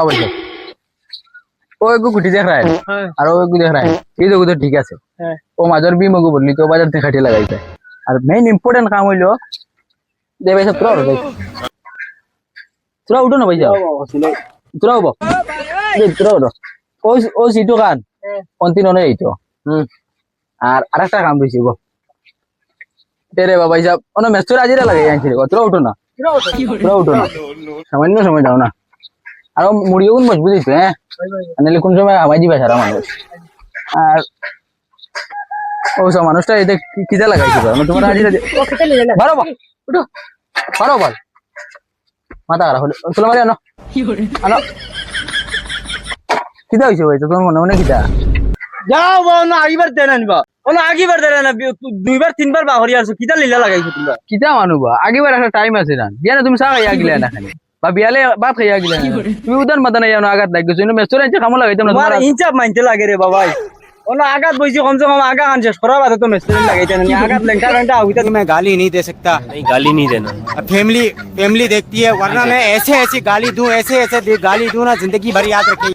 ভাই সাহেব ও একটু গুটি দেখ রায় আর ও একটু দেখ রায় এই তো ঠিক আছে ও মাঝর বি মগু বললি তো বাজার থেকে খাটিয়ে লাগাইছে আর মেইন ইম্পর্টেন্ট কাম হইলো দে ভাই সাহেব তোরা উঠো না ভাই যাও তোরা উঠো তোরা উঠো ও সিটু কান কন্টিনিউ নেই তো আর আরেকটা কাম রয়েছে গো তেরে বাবা সাহেব ওনা মেস্তর আজিরা লাগাই আনছি রে তোরা উঠো না তোরা উঠো না সামান্য সময় যাও না আর মুড়িও কোন মজবুত হইতো হ্যাঁ নাহলে কোন সময় হামাই দিবা সারা মানুষ আর ও সব মানুষটা এতে কিটা লাগাইছিল তোমার আজিরা বারো বা উঠো বারো বল মাথা খারাপ হলো তোলা মারি আনো আনো কিটা হয়েছে ভাই তোমার মনে মনে কিটা যাও বা না আগিবার দেন আনবা ওনা আগিবার দেন না দুইবার তিনবার বাহরি আছো কিটা লীলা লাগাইছো তোমরা কিটা মানুবা আগেবার একটা টাইম আছে না বিয়া না তুমি চা খাইয়া গিলা না খালি বা বিয়ালে ভাত খাইয়া গিলা তুমি উদান মাথা নাই জানো আঘাত লাগছো মেস্তর আনছে কামো লাগাইতাম না তোমার ইনচাপ মানতে লাগে রে বাবাই ওনা আঘাত বইছি কমসে কম আগা আনছে সরা বাদে তো মেসেজ লাগাইতে না আঘাত লেংটা লেংটা আউটা मैं गाली नहीं दे सकता। नहीं गाली नहीं देना अब फैमिली देखती है वरना मैं ऐसे ऐसे गाली दूं ऐसे ऐसे गाली दूं ना जिंदगी भर याद रखेगी।